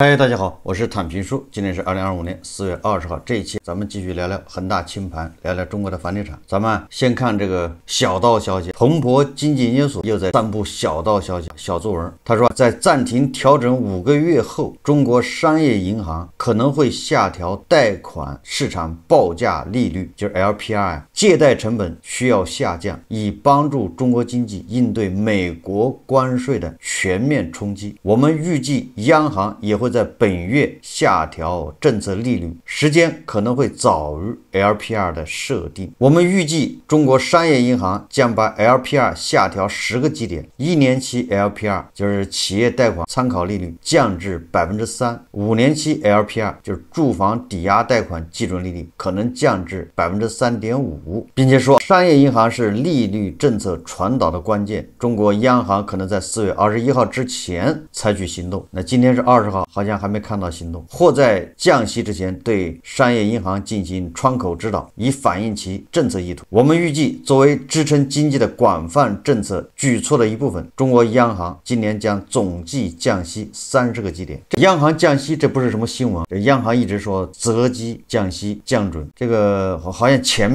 嗨，大家好，我是坦平叔。今天是2025年4月20号，这一期咱们继续聊聊恒大清盘，聊聊中国的房地产。咱们先看这个小道消息，彭博经济研究所又在散布小道消息、小作文。他说，在暂停调整5个月后，中国商业银行可能会下调贷款市场报价利率，就是 LPR， 借贷成本需要下降，以帮助中国经济应对美国关税的全面冲击。我们预计央行也会在本月下调政策利率，时间可能会早于 LPR 的设定。我们预计中国商业银行将把 LPR 下调10个基点，1年期 LPR 就是企业贷款参考利率降至 3%，5年期 LPR 就是住房抵押贷款基准利率可能降至 3.5%， 并且说商业银行是利率政策传导的关键，中国央行可能在4月21号之前采取行动。那今天是20号，好像还没看到行动，或在降息之前对商业银行进行窗口指导，以反映其政策意图。我们预计，作为支撑经济的广泛政策举措的一部分，中国央行今年将总计降息30个基点。央行降息，这不是什么新闻，这央行一直说择机降息降准，这个好像前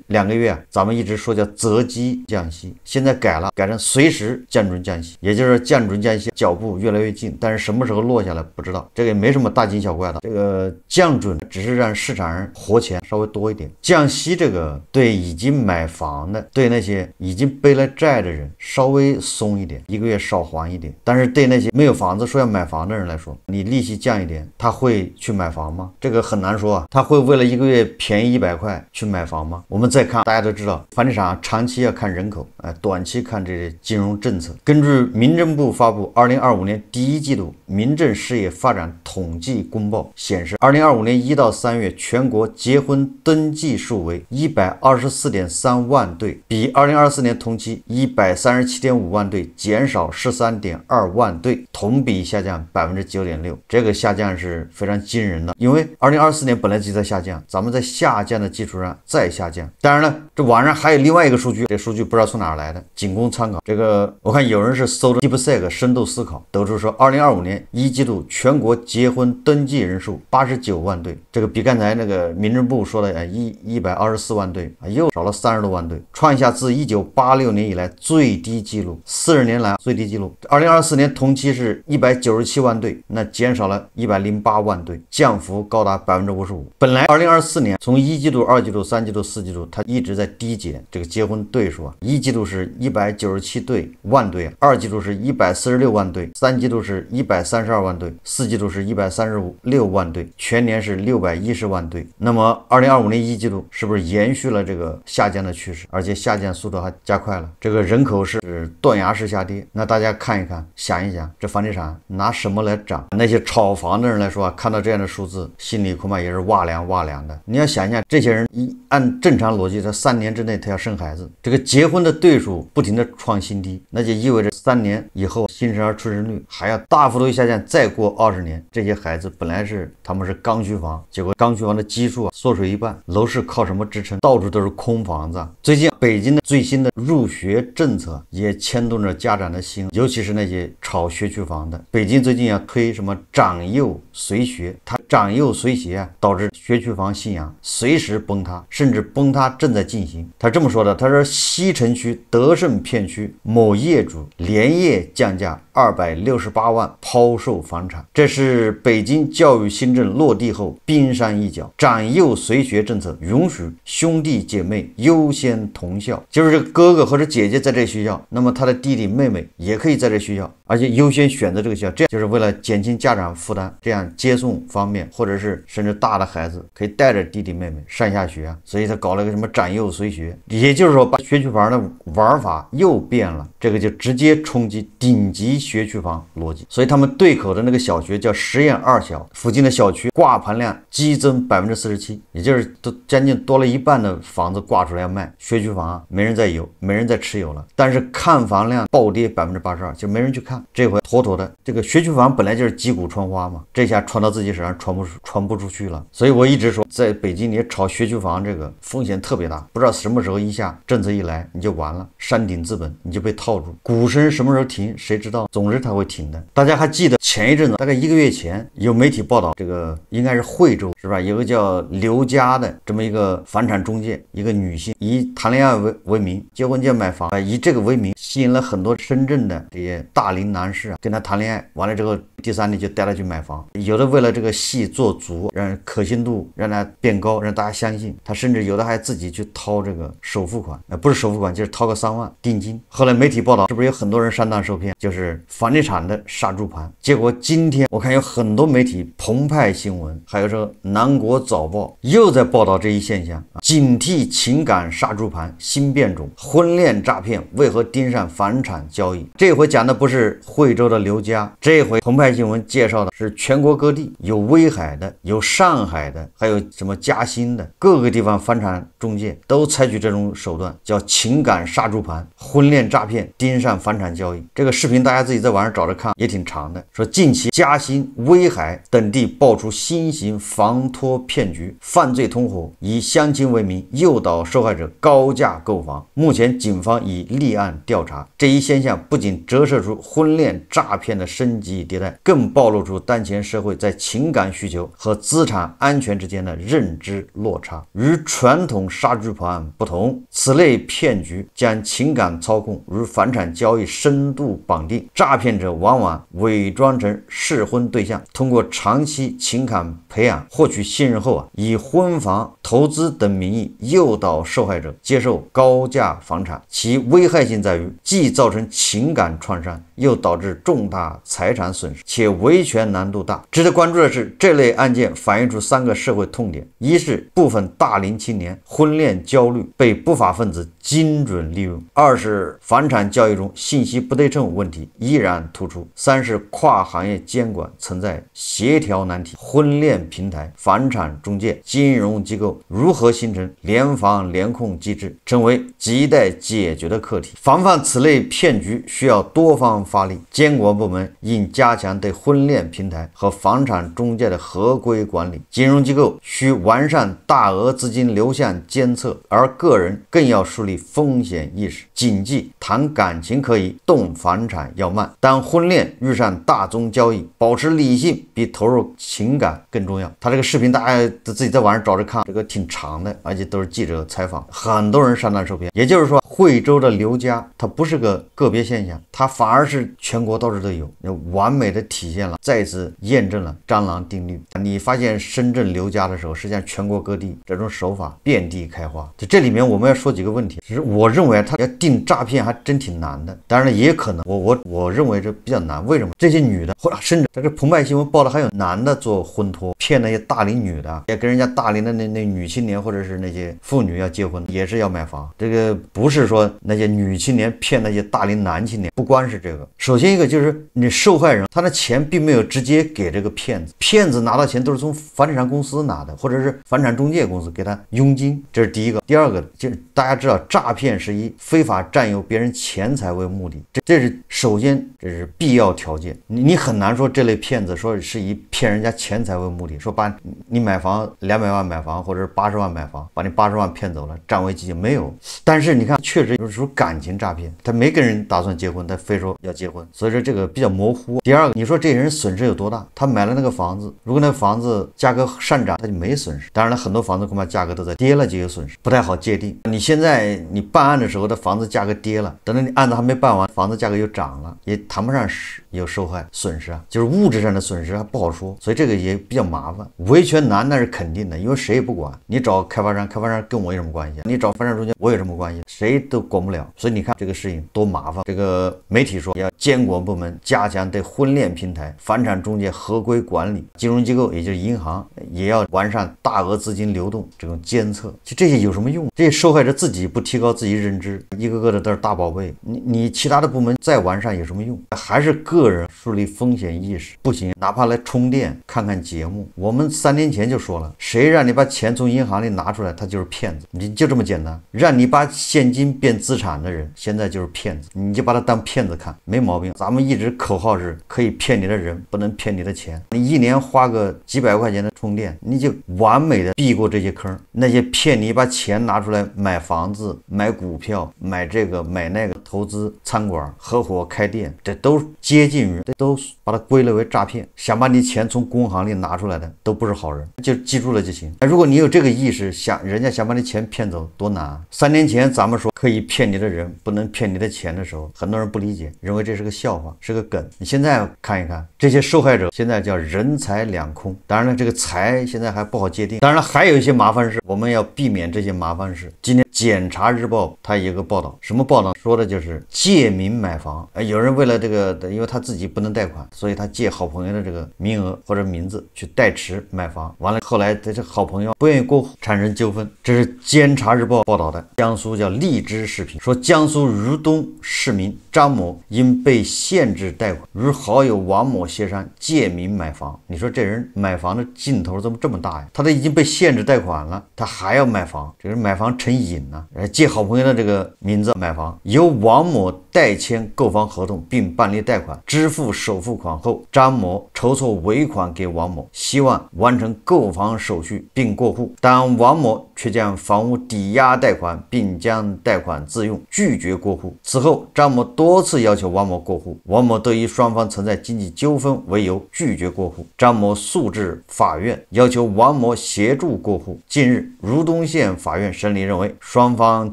2个月咱们一直说叫择机降息，现在改了，改成随时降准降息，也就是降准降息脚步越来越近，但是什么时候落下来不知道，这个也没什么大惊小怪的。这个降准只是让市场人活钱稍微多一点，降息这个对已经买房的，对那些已经背了债的人稍微松一点，1个月少还一点，但是对那些没有房子说要买房的人来说，你利息降一点，他会去买房吗？这个很难说啊，他会为了1个月便宜100块去买房吗？我们再看，大家都知道房地产长期要看人口，短期看这些金融政策。根据民政部发布2025年第1季度民政事业发展统计公报显示，2025年1到3月全国结婚登记数为 124.3 万对，比2024年同期 137.5 万对减少 13.2 万对，同比下降 9.6%。这个下降是非常惊人的，因为2024年本来就在下降，咱们在下降的基础上再下降。当然了，这网上还有另外一个数据，这数据不知道从哪儿来的，仅供参考。这个我看有人是搜着 DeepSeek 深度思考，得出说2025年1季度全国结婚登记人数89万对，这个比刚才那个民政部说的124万对又少了30多万对，创下自1986年以来最低纪录，40年来最低纪录。2024年同期是197万对，那减少了108万对，降幅高达 55%。本来2024年从1季度、2季度、3季度、4季度它一直在低减这个结婚对数，1季度是197对万对，2季度是146万对，3季度是132万对，4季度是136万对，全年是610万对。那么2025年1季度是不是延续了这个下降的趋势，而且下降速度还加快了？这个人口是断崖式下跌。那大家看一看，想一想，这房地产拿什么来涨？那些炒房的人来说看到这样的数字，心里恐怕也是哇凉的。你要想一下，这些人按正常逻辑，在3年之内他要生孩子，这个结婚的对数不停的创新低，那就意味着3年以后新生儿出生率还要大幅度下降，再过20年，这些孩子本来他们是刚需房，结果刚需房的基数缩水一半，楼市靠什么支撑？到处都是空房子。最近北京的最新的入学政策也牵动着家长的心，尤其是那些炒学区房的。北京最近要推什么长幼随学，它长幼随学导致学区房信仰随时崩塌，甚至崩塌正在进行。他这么说的，他说西城区德胜片区某业主连夜降价268万抛售房产，这是北京教育新政落地后冰山一角。长幼随学政策允许兄弟姐妹优先同校，就是这个哥哥或者姐姐在这学校，那么他的弟弟妹妹也可以在这学校，而且优先选择这个学校，这样就是为了减轻家长负担，这样接送方面，或者是甚至大的孩子可以带着弟弟妹妹上下学所以他搞了个什么长幼随学，也就是说把学区房的玩法又变了，这个就直接冲击顶级学区房逻辑。所以他们对口的那个小学叫实验2小，附近的小区挂盘量激增 47%， 也就是都将近多了一半的房子挂出来要卖。学区房没人再有，没人再持有了，但是看房量暴跌 82%， 就没人去看。这回妥妥的，这个学区房本来就是击鼓传花嘛，这下传到自己手上传不出去了。所以我一直说，在北京你炒学区房这个风险特别大，不知道什么时候一下政策一来你就完了，山顶资本你就被套住。股神什么时候停谁知道，总之它会停的。大家还记得前一阵子大概1个月前，有媒体报道，这个应该是惠州是吧？有个叫刘佳的这么一个房产中介，一个女性以谈恋爱为名，结婚就买房，以这个为名吸引了很多深圳的这些大龄男士跟他谈恋爱，完了之后第3天就带他去买房，有的为了这个戏做足，让可信度让他变高，让大家相信，他甚至有的还自己去掏这个首付款，不是首付款就是掏个3万定金。后来媒体报道，是不是有很多人上当受骗，就是房地产的杀猪盘。结果今天我看有很多媒体，澎湃新闻还有这个南国早报又在报道这一现象，警惕情感杀猪盘新变种，婚恋诈骗为何盯上房产交易。这回讲的不是惠州的刘佳，这回澎湃新闻介绍的是全国各地，有威海的，有上海的，还有什么嘉兴的，各个地方房产中介都采取这种手段，叫情感杀猪盘，婚恋诈骗盯上房产交易。这个视频大家自己在网上找着看，也挺长的。说近期嘉兴、威海等地爆出新型房托骗局，犯罪同伙以相亲为名诱导受害者高价购房。目前警方已立案调查。这一现象不仅折射出婚恋诈骗的升级迭代，更暴露出当前社会在情感需求和资产安全之间的认知落差。与传统杀猪盘不同，此类骗局将情感操控与房产交易深度绑定，诈骗者往往伪装成适婚对象，通过长期情感培养获取信任后以婚房、投资等名义诱导受害者接受高价房产。其危害性在于既造成情感创伤，又导致重大财产损失，且维权难度大。值得关注的是，这类案件反映出3个社会痛点：一是部分大龄青年婚恋焦虑被不法分子精准利用；二是房产交易中信息不对称问题依然突出；三是跨行业监管存在协调难题。婚恋平台、房产中介、金融机构如何形成联防联控机制，成为亟待解决的课题。防范此类骗局需要多方发力，监管部门应加强对婚恋平台和房产中介的合规管理，金融机构需完善大额资金流向监测，而个人更要树立风险意识，谨记谈感情可以，动房产要慢。当婚恋遇上大宗交易，保持理性比投入情感更重要。他这个视频大家自己在网上找着看，这个挺长的，而且都是记者采访，很多人上当受骗。也就是说，惠州的刘佳它不是个个别现象，它反而是全国到处都有，完美的体现了，再次验证了蟑螂定律。你发现深圳刘佳的时候，实际上全国各地这种手法遍地开花。这里面我们要说几个问题，其实我认为他要定诈骗还真挺难的，当然了也可能我认为这比较难。为什么？这些女的甚至在这澎湃新闻报的还有男的做婚托骗那些大龄女的，也跟人家大龄的那女青年或者是那些妇女要结婚，也是要买房。这个不是说那些女青年骗那些大龄男青年，不光是这个。首先一个就是你受害人他的钱并没有直接给这个骗子，骗子拿到钱都是从房地产公司拿的，或者是房产中介公司给他佣金，这是第一个。第二个就是大家知道诈骗是以非法占有别人钱财为目的，这是首先这是必要条件。你很难说这类骗子说是以骗人家钱财为目的，说把你买房200万买房或者是80万买房，把你80万骗走了占为己有，没有。但是你看确实有时候感情诈骗，他没跟人打算结婚，他非说要结婚，所以说这个比较模糊。第二个，你说这些人损失有多大？他买了那个房子，如果那个房子价格上涨，他就没损失。当然了，很多房子恐怕价格都在跌了就有损失，不太好界定。你现在你办案的时候的房子价格跌了，等到你案子还没办完，房子价格又涨了，也谈不上有受害损失啊，就是物质上的损失还不好说，所以这个也比较麻烦。维权难那是肯定的，因为谁也不管，你找开发商，开发商跟我有什么关系？你找房产中介，我有什么关系？谁都管不了。所以你看这个事情多麻烦。这个媒体说要监管部门加强对婚恋平台、房产中介合规管理，金融机构也就是银行也要完善大额资金流动这种监测。其实这些有什么用？这些受害者自己不提高自己认知，一个个的都是大宝贝，你其他的部门再完善有什么用？还是个人树立风险意识不行，哪怕来充电看看节目，我们3年前就说了，谁让你把钱从银行里拿出来，他就是骗子。你就这么简单，让你把现金变资产的人，现在就是骗子，你就把他当骗子看，没毛病。咱们一直口号是可以骗你的人，不能骗你的钱。你一年花个几百块钱的充电，你就完美的避过这些坑。那些骗你把钱拿出来买房子、买股票、买这个买那个、投资餐馆、合伙开店，这都接近于，都把它归类为诈骗。想把你钱从工行里拿出来的都不是好人，就记住了就行。如果你有这个意识，人家想把你钱骗走多难啊！3年前咱们说可以骗你的人不能骗你的钱的时候，很多人不理解，认为这是个笑话，是个梗。你现在看一看，这些受害者现在叫人财两空。当然了，这个财现在还不好界定。当然了，还有一些麻烦事，我们要避免这些麻烦事。今天检察日报它有一个报道，什么报道？说的就是借名买房。有人为了这个，因为他自己不能贷款，所以他借好朋友的这个名额或者名字去代持买房。完了后来这好朋友不愿意过户，产生纠纷。这是监察日报报道的，江苏叫荔枝视频，说江苏如东市民张某因被限制贷款，与好友王某协商借名买房。你说这人买房的劲头怎么这么大呀？他都已经被限制贷款了，他还要买房，这人买房成瘾了。借好朋友的这个名字买房，由王某代签购房合同并办理贷款，支付首付款后，张某筹措尾款给王某，希望完成购房手续并过户，但王某却将房屋抵押贷款并将贷款自用，拒绝过户。此后张某多次要求王某过户，王某都以双方存在经济纠纷为由拒绝过户。张某诉至法院，要求王某协助过户。近日如东县法院审理认为，双方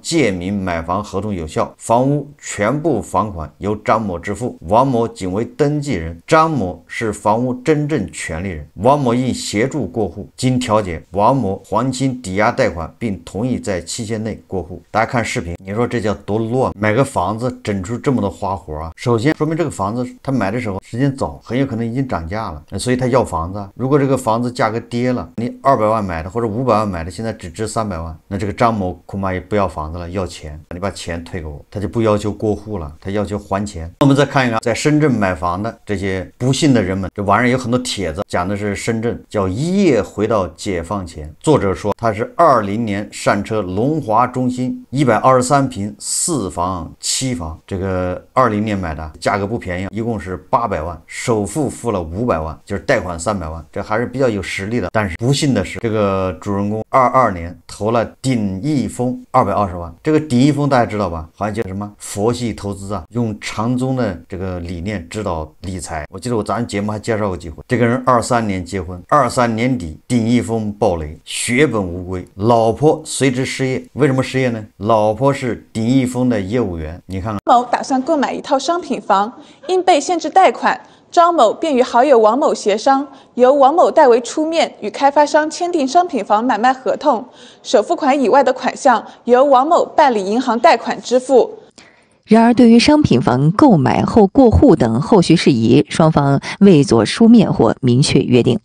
借名买房合同有效，房屋全部房款由张某支付，王某仅为登记人，张某是房屋真正权利人，王某应协助过户。经调解，王某还清抵押贷款并同意在期限内过户。大家看视频，你说这叫多乱？买个房子整出这么多花活啊！首先说明这个房子他买的时候时间早，很有可能已经涨价了，所以他要房子。如果这个房子价格跌了，你200万买的或者500万买的，现在只值300万，那这个张某恐怕也不要房子了，要钱，你把钱退给我，他就不要求过户了，他要求还钱。我们再看一看在深圳买房的这些不幸的人们，这网上有很多帖子讲的是深圳叫一夜回到解放前。作者说他是20年上车龙华中心123平4房7房，这个20年买的，价格不便宜，一共是800万，首付付了500万，就是贷款300万，这还是比较有实力的。但是不幸的是，这个主人公22年投了鼎益丰220万。这个鼎益丰大家知道吧？好像叫什么佛系投资啊，用禅宗的这个理念指导理财。我记得咱节目还介绍过几回。这个人23年结婚，23年底鼎益丰暴雷，血本无归，老婆随之失业。为什么失业呢？老婆是鼎益丰的业务员。你看看，某打算购买一套商品房，因被限制贷款，张某便与好友王某协商，由王某代为出面与开发商签订商品房买卖合同，首付款以外的款项由王某办理银行贷款支付。然而，对于商品房购买后过户等后续事宜，双方未作书面或明确约定。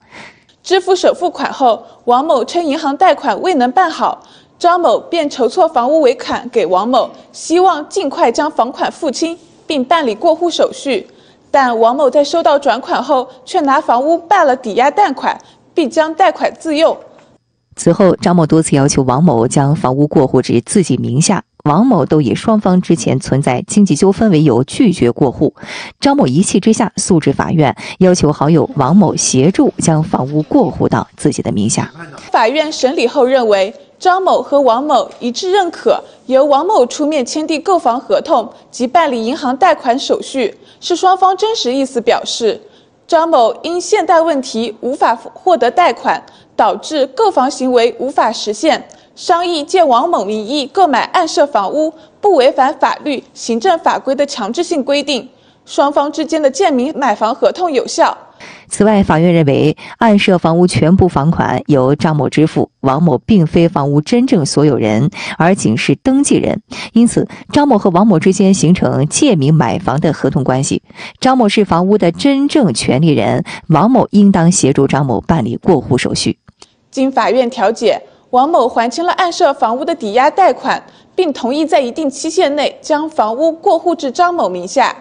支付首付款后，王某称银行贷款未能办好，张某便筹措房屋尾款给王某，希望尽快将房款付清，并办理过户手续。但王某在收到转款后，却拿房屋办了抵押贷款，并将贷款自用。此后，张某多次要求王某将房屋过户至自己名下，王某都以双方之前存在经济纠纷为由拒绝过户。张某一气之下诉至法院，要求好友王某协助将房屋过户到自己的名下。法院审理后认为，张某和王某一致认可由王某出面签订购房合同及办理银行贷款手续，是双方真实意思表示。张某因现贷问题无法获得贷款，导致购房行为无法实现，商议借王某名义购买暗设房屋，不违反法律、行政法规的强制性规定，双方之间的借名买房合同有效。此外，法院认为暗设房屋全部房款由张某支付，王某并非房屋真正所有人，而仅是登记人，因此张某和王某之间形成借名买房的合同关系。张某是房屋的真正权利人，王某应当协助张某办理过户手续。经法院调解，王某还清了暗设房屋的抵押贷款，并同意在一定期限内将房屋过户至张某名下。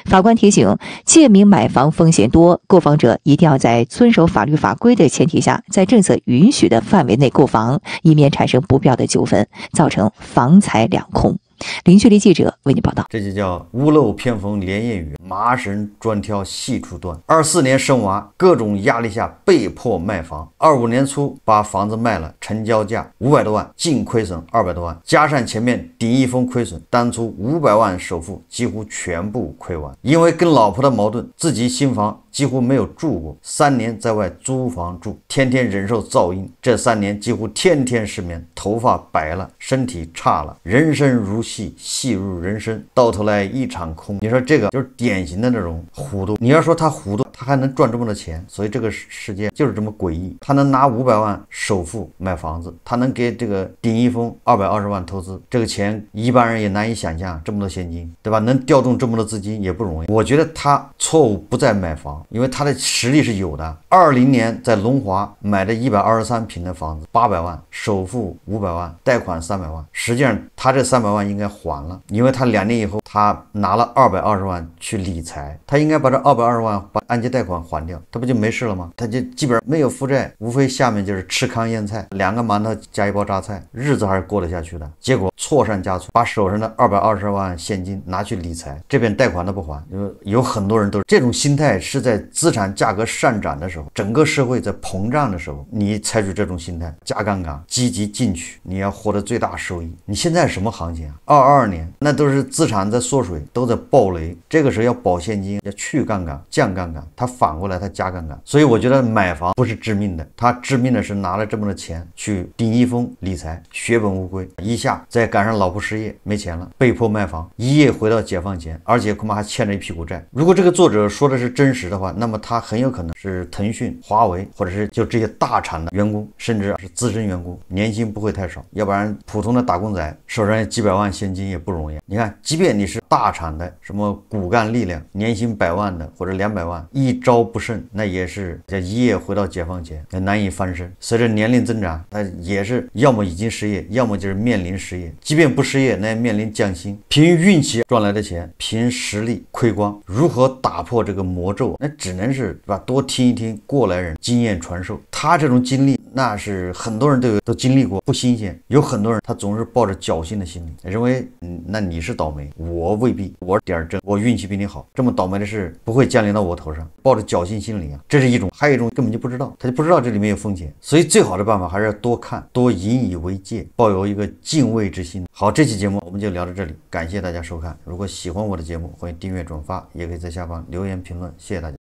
法官提醒，借名买房风险多，购房者一定要在遵守法律法规的前提下，在政策允许的范围内购房，以免产生不必要的纠纷，造成房财两空。零距离记者为你报道。这就叫屋漏偏逢连夜雨，麻绳专挑细处断。24年生娃，各种压力下被迫卖房。25年初把房子卖了，成交价500多万，净亏损200多万，加上前面顶一峰亏损，当初500万首付几乎全部亏完。因为跟老婆的矛盾，自己新房几乎没有住过，3年在外租房住，天天忍受噪音。这3年几乎天天失眠，头发白了，身体差了，人生如戏，戏如人生，到头来一场空。你说这个就是典型的那种糊涂。你要说他糊涂，他还能赚这么多钱，所以这个世界就是这么诡异。他能拿500万首付买房子，他能给这个顶一峰220万投资，这个钱一般人也难以想象，这么多现金，对吧？能调动这么多资金也不容易。我觉得他错误不在买房，因为他的实力是有的。20年在龙华买的123平的房子，800万首付500万，贷款300万，实际上他这300万应该还了，因为他2年以后他拿了220万去理财，他应该把这220万把按揭贷款还掉，他不就没事了吗？他就基本上没有负债，无非下面就是吃糠咽菜，2个馒头加1包榨菜，日子还是过得下去的。结果错上加错，把手上的220万现金拿去理财，这边贷款都不还。有很多人都是这种心态，是在资产价格上涨的时候，整个社会在膨胀的时候，你采取这种心态，加杠杆，积极进取，你要获得最大收益。你现在什么行情啊？22年那都是资产在缩水，都在暴雷，这个时候要保现金，要去杠杆，降杠杆，他反过来他加杠杆。所以我觉得买房不是致命的，他致命的是拿了这么多钱去顶一峰理财，血本无归，一下再赶上老婆失业没钱了，被迫卖房，一夜回到解放前，而且恐怕还欠着一屁股债。如果这个作者说的是真实的话，那么他很有可能是腾讯、华为或者是就这些大厂的员工，甚至是资深员工，年薪不会太少，要不然普通的打工仔手上几百万现金也不容易。你看，即便你是大厂的什么骨干力量，年薪100万的或者200万，一招不慎，那也是一夜回到解放前，难以翻身。随着年龄增长，他也是要么已经失业，要么就是面临失业。即便不失业，那也面临降薪。凭运气赚来的钱，凭实力亏光。如何打破这个魔咒？那只能是多听一听过来人经验传授。他这种经历，那是很多人都经历过，不新鲜。有很多人他总是抱着侥幸的心理，认为那你是倒霉，我未必，我点正，我运气比你好，这么倒霉的事不会降临到我头上，抱着侥幸心理啊，这是一种。还有一种根本就不知道，他就不知道这里面有风险。所以最好的办法还是要多看，多引以为戒，抱有一个敬畏之心。好，这期节目我们就聊到这里，感谢大家收看。如果喜欢我的节目，欢迎订阅转发，也可以在下方留言评论，谢谢大家。